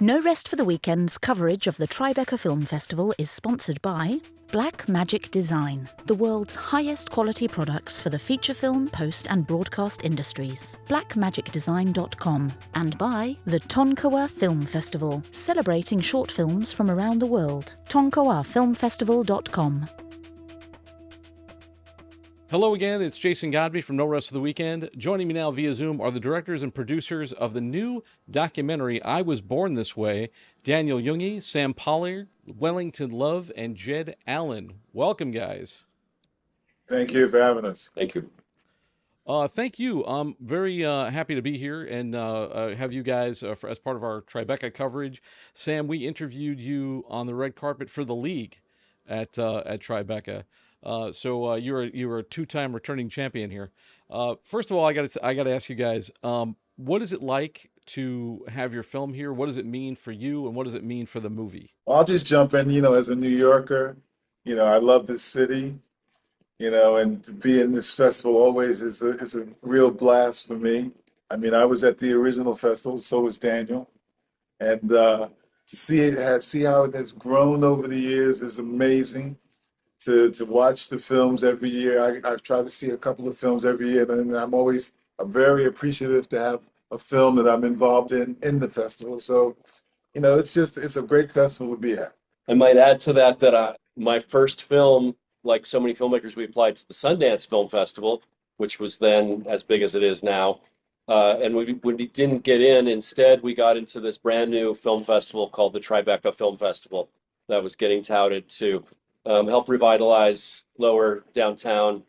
No Rest for the Weekend's coverage of the Tribeca Film Festival is sponsored by Blackmagic Design, the world's highest quality products for the feature film, post and broadcast industries. Blackmagicdesign.com, and by the Tonkawa Film Festival, celebrating short films from around the world. tonkawafilmfestival.com. Hello again, it's Jason Godbey from No Rest for the Weekend. Joining me now via Zoom are the directors and producers of the new documentary, I Was Born This Way, Daniel Junge, Sam Pollard, Wellington Love, and Jed Allen. Welcome, guys. Thank you for having us. Thank you. Thank you. I'm very happy to be here and have you guys as part of our Tribeca coverage. Sam, we interviewed you on the red carpet for the league at Tribeca. So you're a two-time returning champion here. First of all, I got to ask you guys, what is it like to have your film here? What does it mean for you, and what does it mean for the movie? Well, I'll just jump in. As a New Yorker, I love this city. And to be in this festival always is a real blast for me. I mean, I was at the original festival, so was Daniel, and to see how it has grown over the years is amazing. To watch the films every year. I try to see a couple of films every year, and I'm very appreciative to have a film that I'm involved in the festival. So, it's a great festival to be at. I might add to that my first film, like so many filmmakers, we applied to the Sundance Film Festival, which was then as big as it is now. And when we didn't get in, instead we got into this brand new film festival called the Tribeca Film Festival that was getting touted to help revitalize lower downtown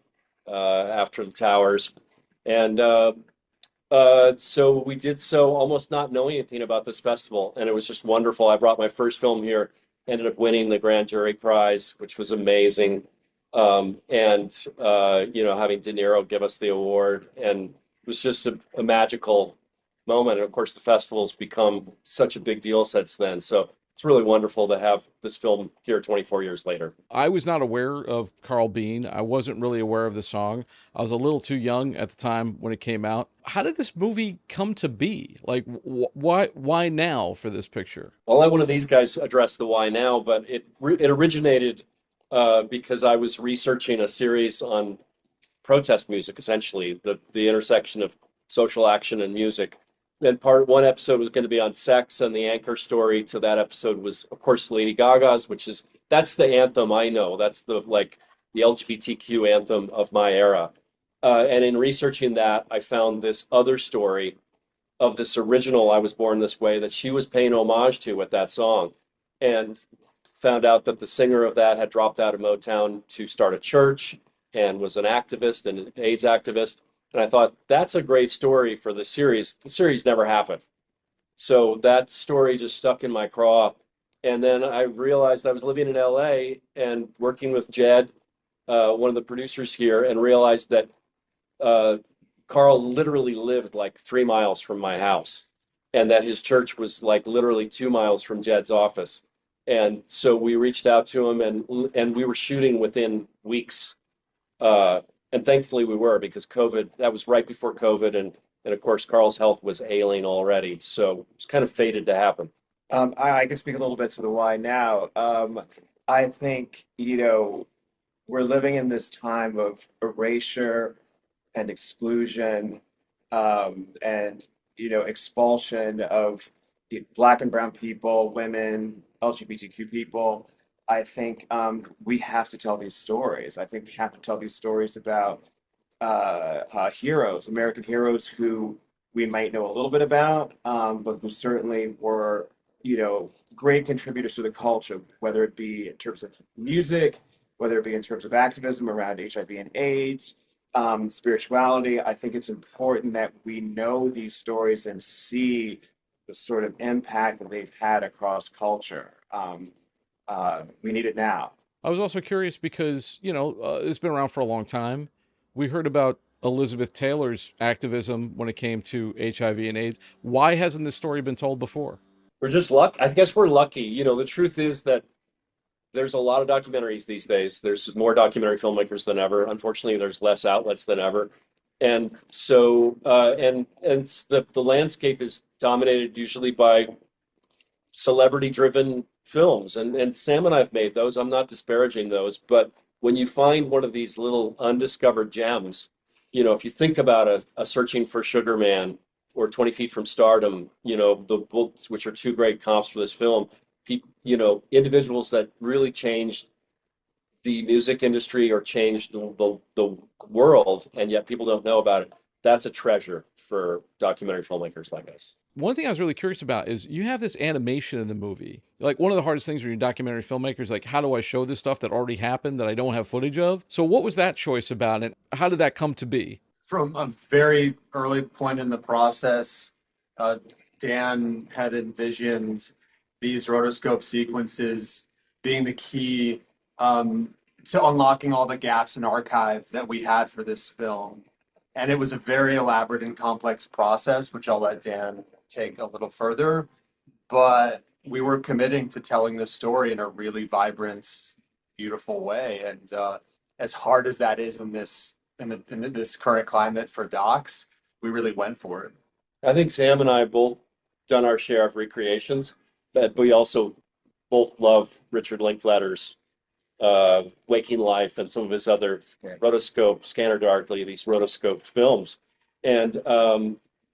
after the towers. And so we did so almost not knowing anything about this festival. And it was just wonderful. I brought my first film here, ended up winning the grand jury prize, which was amazing. And having De Niro give us the award. And it was just a magical moment. And of course, the festival's become such a big deal since then. So it's really wonderful to have this film here 24 years later. I was not aware of Carl Bean. I wasn't really aware of the song. I was a little too young at the time when it came out. How did this movie come to be? Like, why now for this picture? I'll let one of these guys address the why now, but it originated because I was researching a series on protest music, essentially, the intersection of social action and music. And one episode was going to be on sex, and the anchor story to that episode was, of course, Lady Gaga's, that's the anthem I know. That's the LGBTQ anthem of my era. And in researching that, I found this other story of this original I Was Born This Way that she was paying homage to with that song, and found out that the singer of that had dropped out of Motown to start a church and was an activist and an AIDS activist. And I thought, that's a great story for the series. The series never happened. So that story just stuck in my craw. And then I realized I was living in LA and working with Jed, one of the producers here, and realized that Carl literally lived like 3 miles from my house, and that his church was like literally 2 miles from Jed's office. And so we reached out to him, and we were shooting within weeks. And thankfully we were, because COVID, that was right before COVID. And of course, Carl's health was ailing already. So it's kind of fated to happen. I can speak a little bit to the why now. I think, we're living in this time of erasure and exclusion, and, expulsion of Black and brown people, women, LGBTQ people. I think we have to tell these stories. I think we have to tell these stories about heroes, American heroes who we might know a little bit about, but who certainly were, great contributors to the culture, whether it be in terms of music, whether it be in terms of activism around HIV and AIDS, spirituality. I think it's important that we know these stories and see the sort of impact that they've had across culture. We need it now. I was also curious because, it's been around for a long time. We heard about Elizabeth Taylor's activism when it came to HIV and AIDS. Why hasn't this story been told before? We're just lucky. I guess we're lucky. The truth is that there's a lot of documentaries these days. There's more documentary filmmakers than ever. Unfortunately, there's less outlets than ever. And so, the landscape is dominated usually by celebrity-driven films, and Sam and I have made those. I'm not disparaging those, but when you find one of these little undiscovered gems, if you think about a Searching for Sugar Man or 20 Feet from Stardom, which are two great comps for this film, individuals that really changed the music industry or changed the world, and yet people don't know about it. That's a treasure for documentary filmmakers like us. One thing I was really curious about is you have this animation in the movie. Like, one of the hardest things when you're a documentary filmmaker is like, how do I show this stuff that already happened that I don't have footage of? So what was that choice about, and how did that come to be? From a very early point in the process, Dan had envisioned these rotoscope sequences being the key to unlocking all the gaps in archive that we had for this film. And it was a very elaborate and complex process, which I'll let Dan take a little further. But we were committing to telling this story in a really vibrant, beautiful way. And as hard as that is in this current climate for docs, we really went for it. I think Sam and I both done our share of recreations, but we also both love Richard Linklater's Waking Life and some of his other rotoscope, Scanner Darkly, these rotoscoped films. And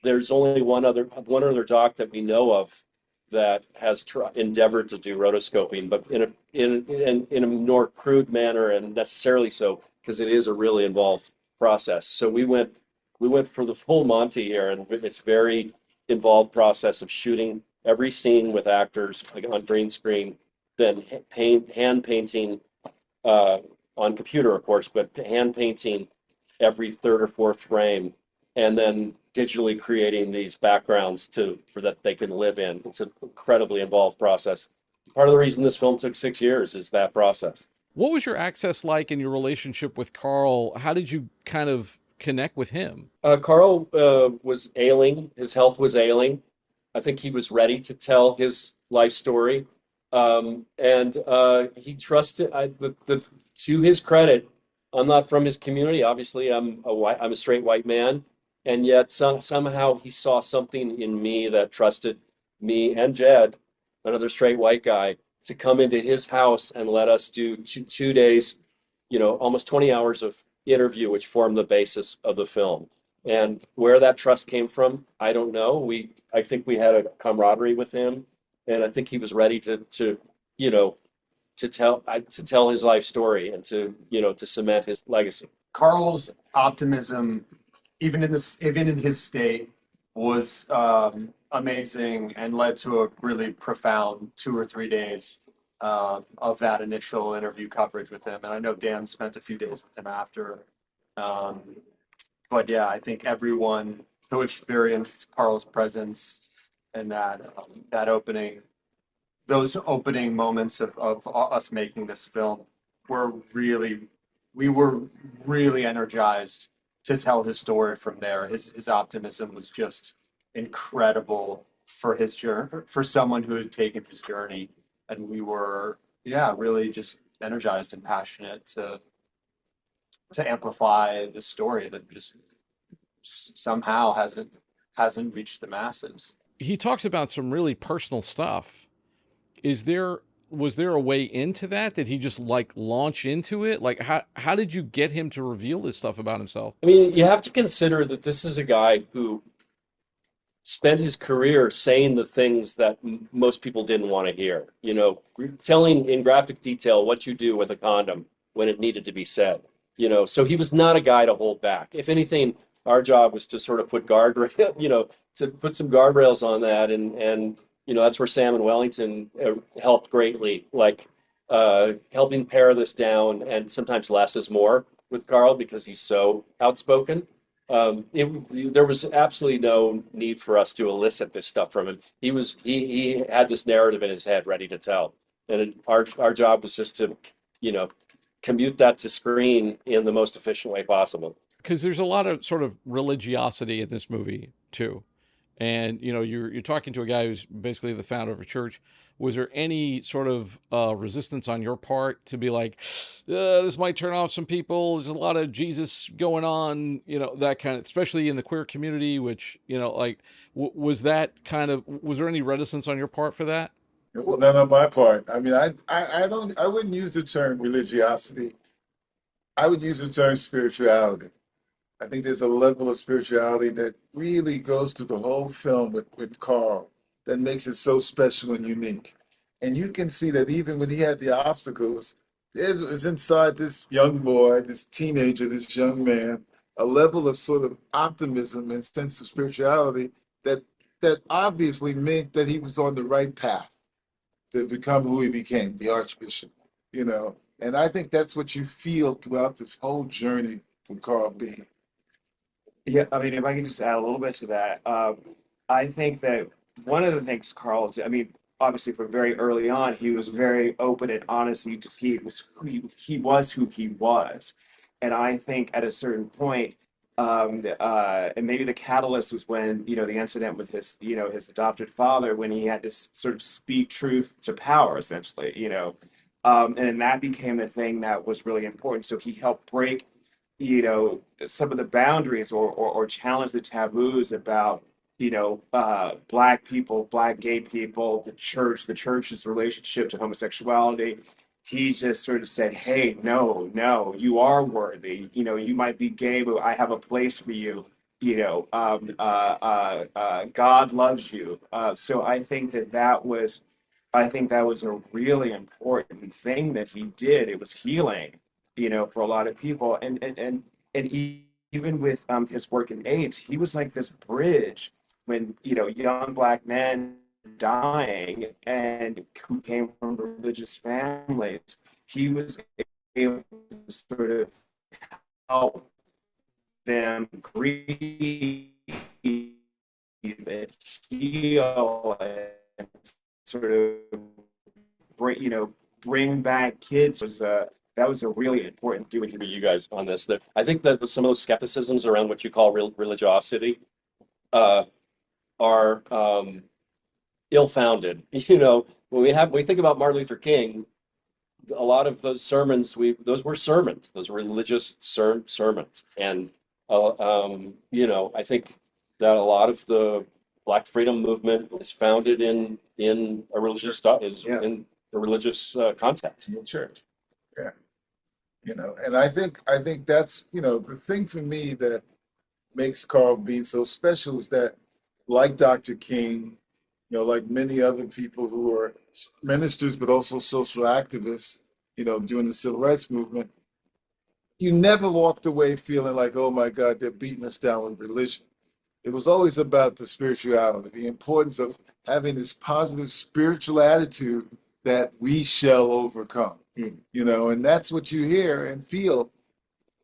there's only one other doc that we know of that has endeavored to do rotoscoping, but in a more crude manner, and necessarily so because it is a really involved process. So we went for the full Monty here, and it's very involved process of shooting every scene with actors like on green screen, then hand painting on computer, of course, but hand painting every third or fourth frame, and then digitally creating these backgrounds for that they can live in. It's an incredibly involved process. Part of the reason this film took 6 years is that process. What was your access like in your relationship with Carl? How did you kind of connect with him? Carl was ailing. His health was ailing. I think he was ready to tell his life story. And he trusted, to his credit, I'm not from his community. Obviously, I'm a straight white man. And yet somehow he saw something in me that trusted me and Jed, another straight white guy, to come into his house and let us do 2 days, almost 20 hours of interview, which formed the basis of the film. And where that trust came from, I don't know. I think we had a camaraderie with him, and I think he was ready to tell his life story and to cement his legacy. Carl's optimism, even in his state, was amazing and led to a really profound 2 or 3 days of that initial interview coverage with him. And I know Dan spent a few days with him after. But yeah, I think everyone who experienced Carl's presence and those opening moments of us making this film we were really energized to tell his story from there. His optimism was just incredible for his journey, for someone who had taken his journey. And we were, really just energized and passionate to amplify the story that just somehow hasn't reached the masses. He talks about some really personal stuff. Was there a way into that? Did he just launch into it? Like, how did you get him to reveal this stuff about himself? I mean, you have to consider that this is a guy who spent his career saying the things that most people didn't want to hear, telling in graphic detail what you do with a condom when it needed to be said, so he was not a guy to hold back. If anything, our job was to sort of put to put some guardrails on that. And that's where Sam and Wellington helped greatly, helping pare this down, and sometimes less is more with Carl because he's so outspoken. There was absolutely no need for us to elicit this stuff from him. He had this narrative in his head ready to tell, and our job was just to commute that to screen in the most efficient way possible. Because there's a lot of sort of religiosity in this movie too, and you're talking to a guy who's basically the founder of a church. Was there any sort of resistance on your part to be like, this might turn off some people? There's a lot of Jesus going on, that kind of, especially in the queer community, which, was there any reticence on your part for that? It was none on my part. I mean, I wouldn't use the term religiosity. I would use the term spirituality. I think there's a level of spirituality that really goes through the whole film with Carl that makes it so special and unique. And you can see that even when he had the obstacles, there was inside this young boy, this teenager, this young man, a level of sort of optimism and sense of spirituality that obviously meant that he was on the right path to become who he became, the Archbishop, you know. And I think that's what you feel throughout this whole journey from Carl Bean. Yeah, I mean, if I can just add a little bit to that, I think that one of the things Carl did, I mean, obviously from very early on, he was very open and honest. He was who he was, and I think at a certain point, and maybe the catalyst was when the incident with his adopted father when he had to sort of speak truth to power, essentially, and that became the thing that was really important. So he helped break some of the boundaries or challenge the taboos about black people, black gay people, the church's relationship to homosexuality. He just sort of said, hey, no, you are worthy, you might be gay, but I have a place for you. God loves you. So I think that was a really important thing that he did. It was healing, for a lot of people. Even with his work in AIDS, he was like this bridge when, young black men dying and who came from religious families, he was able to sort of help them grieve and heal and sort of bring back kids. That was a really important doing for you guys on this. That I think that some of those skepticisms around what you call religiosity are ill-founded. When we think about Martin Luther King, a lot of those sermons, those were sermons, those were religious sermons, and I think that a lot of the Black freedom movement is founded in a religious in a religious context. In the church. Yeah. And I think that's, the thing for me that makes Carl Bean so special is that, like Dr. King, like many other people who are ministers but also social activists, during the civil rights movement, you never walked away feeling like, oh my God, they're beating us down with religion. It was always about the spirituality, the importance of having this positive spiritual attitude that we shall overcome. And that's what you hear and feel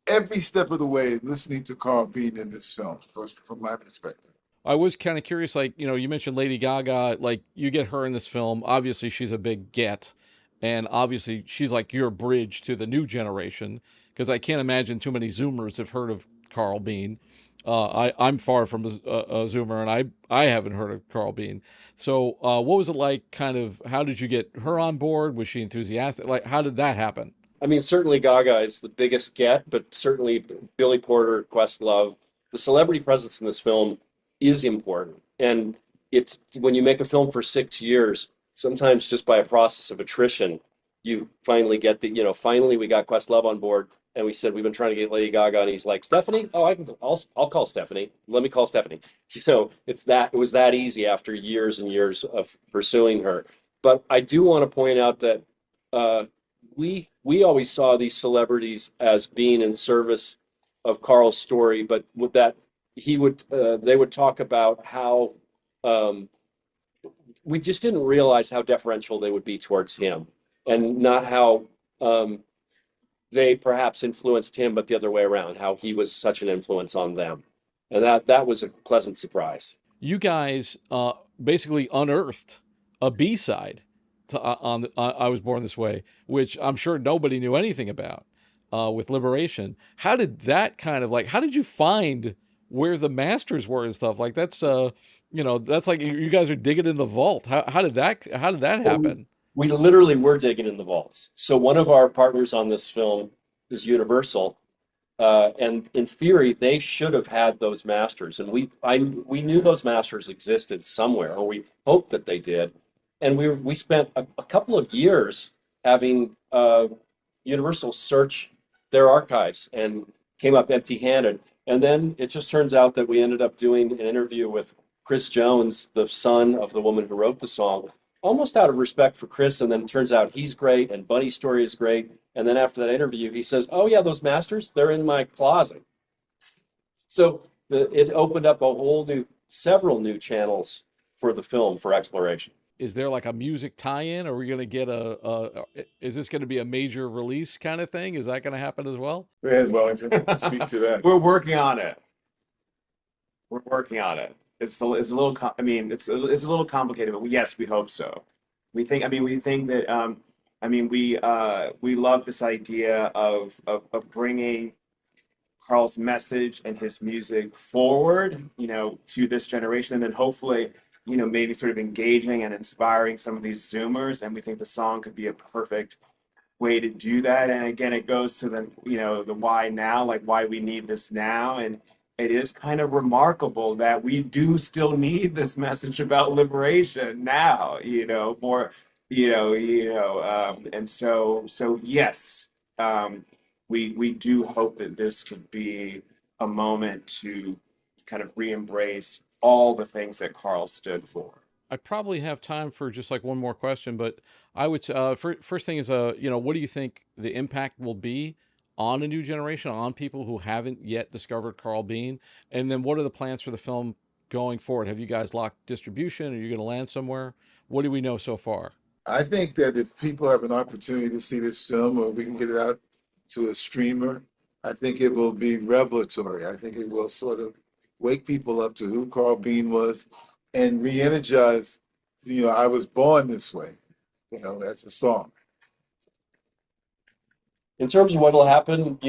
every step of the way listening to Carl Bean in this film, from my perspective. I was kind of curious, like, you mentioned Lady Gaga, like, you get her in this film. Obviously, she's a big get. And obviously, she's like your bridge to the new generation, because I can't imagine too many Zoomers have heard of Carl Bean. I'm far from a Zoomer, and I haven't heard of Carl Bean. So, what was it like? Kind of, how did you get her on board? Was she enthusiastic? Like, how did that happen? I mean, certainly Gaga is the biggest get, but certainly Billy Porter, Questlove, the celebrity presence in this film is important. And it's when you make a film for 6 years, sometimes just by a process of attrition, you finally get finally we got Questlove on board, and we said we've been trying to get Lady Gaga, and he's like, Stephanie, oh, I'll call Stephanie. Let me call Stephanie. It was that easy after years and years of pursuing her. But I do want to point out that we always saw these celebrities as being in service of Carl's story, but with that they would talk about how we just didn't realize how deferential they would be towards him, and not how they perhaps influenced him, but the other way around, how he was such an influence on them, and that was a pleasant surprise. You guys basically unearthed a B-side to I Was Born This Way, which I'm sure nobody knew anything about, with Liberation. How did that kind of, like, how did you find where the masters were and stuff? Like, that's that's like you guys are digging in the vault. How did that happen? We literally were digging in the vaults. So one of our partners on this film is Universal, and in theory, they should have had those masters, and we knew those masters existed somewhere, or we hoped that they did. And we spent a couple of years having Universal search their archives and came up empty-handed. And then it just turns out that we ended up doing an interview with Chris Jones, the son of the woman who wrote the song, almost out of respect for Chris. And then it turns out he's great and Bunny's story is great. And then after that interview, he says, "Oh yeah, those masters, they're in my closet." So it opened up several new channels for the film for exploration. Is there like a music tie-in? Are we going to get is this going to be a major release kind of thing? Is that going to happen as well? Go ahead, Wellington. Speak to that. We're working on it. We're working on it. It's a little, I mean, it's a little complicated, but yes, we hope so. We think that, we love this idea of bringing Carl's message and his music forward, to this generation, and then hopefully, maybe sort of engaging and inspiring some of these Zoomers. And we think the song could be a perfect way to do that. And again, it goes to the why now, like why we need this now. And it is kind of remarkable that we do still need this message about liberation now, more, and so yes, we do hope that this could be a moment to kind of re-embrace all the things that Carl stood for. I probably have time for just like one more question, but I would say first thing is what do you think the impact will be on a new generation, on people who haven't yet discovered Carl Bean? And then what are the plans for the film going forward? Have you guys locked distribution? Are you going to land somewhere? What do we know so far? I think that if people have an opportunity to see this film, or we can get it out to a streamer, I think it will be revelatory. I think it will sort of wake people up to who Carl Bean was and re-energize, I was born this way, as a song. In terms of what will happen,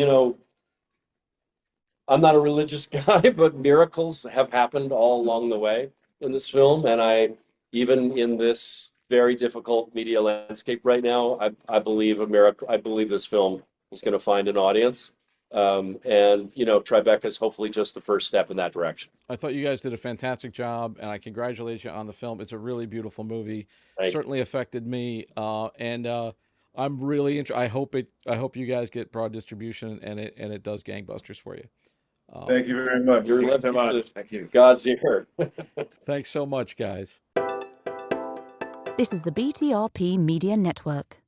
I'm not a religious guy, but miracles have happened all along the way in this film. And even in this very difficult media landscape right now, I believe a miracle. I believe this film is going to find an audience. Tribeca is hopefully just the first step in that direction. I thought you guys did a fantastic job, and I congratulate you on the film. It's a really beautiful movie. Right. Certainly affected me, and I'm really interested. I hope you guys get broad distribution, and it does gangbusters for you. Thank you very much. You're Thanks so left much. to Thank you. God's ear. Thanks so much, guys. This is the BTRP Media Network.